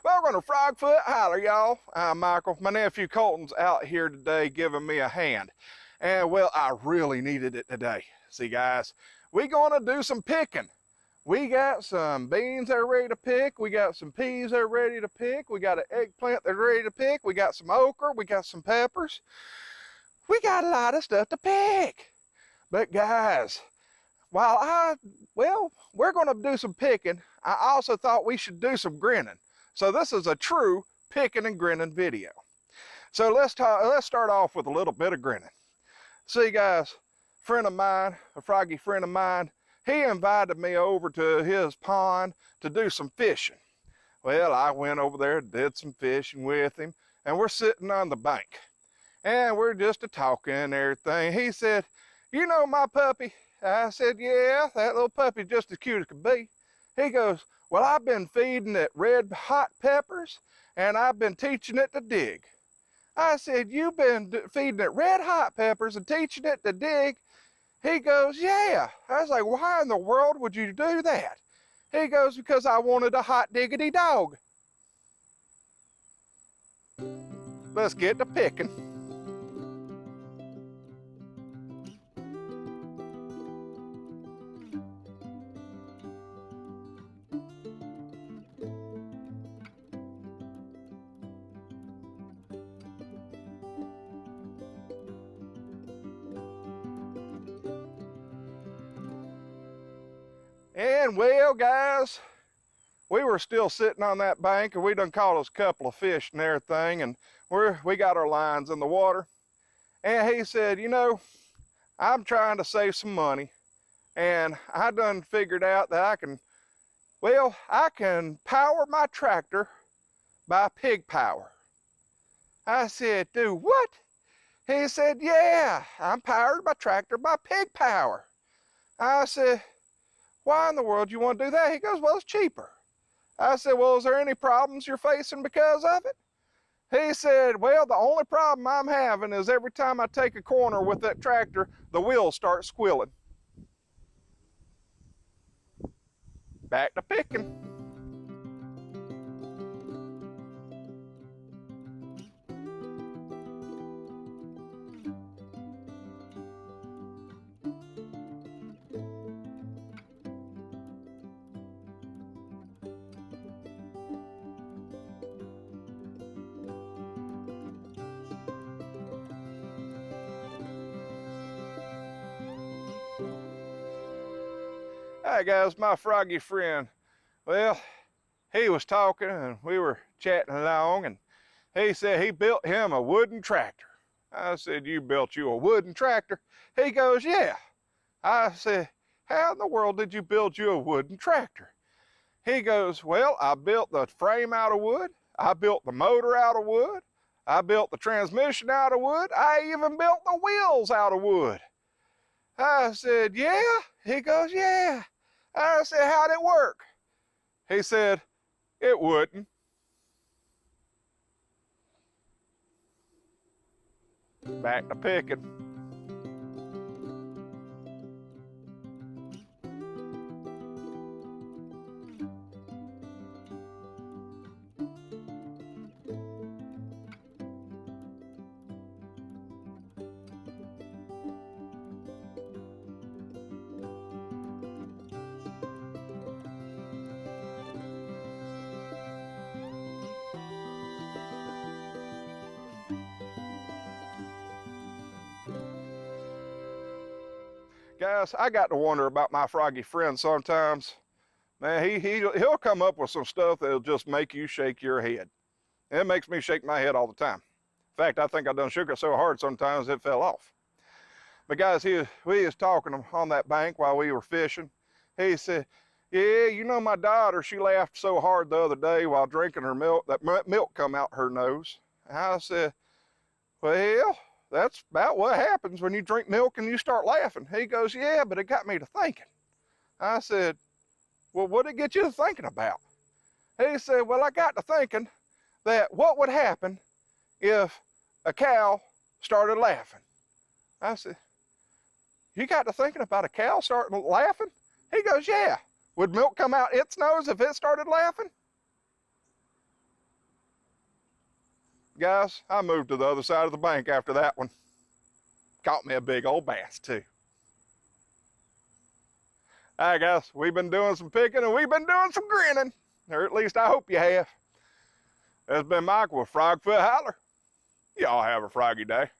Welcome to Frogfoot Holler, y'all. I'm Michael. My nephew Colton's out here today giving me a hand. And well, I really needed it today. See guys, we gonna do some picking. We got some beans that are ready to pick. We got some peas that are ready to pick. We got an eggplant that's ready to pick. We got some okra. We got some peppers. We got a lot of stuff to pick. But guys, we're gonna do some picking. I also thought we should do some grinning. So this is a true picking and grinning video. So let's start off with a little bit of grinning. See guys, a friend of mine, a froggy friend of mine, he invited me over to his pond to do some fishing. Well, I went over there, did some fishing with him, and we're sitting on the bank. And we're just a-talking and everything. He said, "You know my puppy?" I said, "Yeah, that little puppy's just as cute as could be." He goes, "Well, I've been feeding it red hot peppers, and I've been teaching it to dig." I said, "You've been feeding it red hot peppers and teaching it to dig?" He goes, "Yeah." I was like, "Why in the world would you do that?" He goes, "Because I wanted a hot diggity dog." Let's get to picking. And well, guys, we were still sitting on that bank, and we done caught us a couple of fish and everything, and we got our lines in the water. And he said, "You know, I'm trying to save some money, and I done figured out that I can power my tractor by pig power." I said, "Do what?" He said, "Yeah, I'm powered my tractor by pig power." I said, "Why in the world do you want to do that?" He goes, "Well, it's cheaper." I said, "Well, is there any problems you're facing because of it?" He said, "Well, the only problem I'm having is every time I take a corner with that tractor, the wheels start squealing." Back to picking. Hi guys, my froggy friend. Well, he was talking and we were chatting along, and he said he built him a wooden tractor. I said, "You built you a wooden tractor?" He goes, "Yeah." I said, "How in the world did you build you a wooden tractor?" He goes, "Well, I built the frame out of wood. I built the motor out of wood. I built the transmission out of wood. I even built the wheels out of wood." I said, "Yeah?" He goes, "Yeah." I said, "How'd it work?" He said, "It wouldn't." Back to picking. Guys, I got to wonder about my froggy friend sometimes. Man, he'll come up with some stuff that'll just make you shake your head. And it makes me shake my head all the time. In fact, I think I done shook it so hard sometimes it fell off. But guys, we was talking on that bank while we were fishing. He said, "Yeah, you know my daughter, she laughed so hard the other day while drinking her milk, that milk come out her nose." And I said, "Well, that's about what happens when you drink milk and you start laughing." He goes, "Yeah, but it got me to thinking." I said, "Well, what did it get you to thinking about?" He said, "Well, I got to thinking that what would happen if a cow started laughing." I said, "You got to thinking about a cow starting laughing?" He goes, "Yeah. Would milk come out its nose if it started laughing?" Guys, I moved to the other side of the bank after that one. Caught me a big old bass too. All right, guys, we've been doing some picking and we've been doing some grinning, or at least I hope you have. This has been Mike with Frogfoot Holler. Y'all have a froggy day.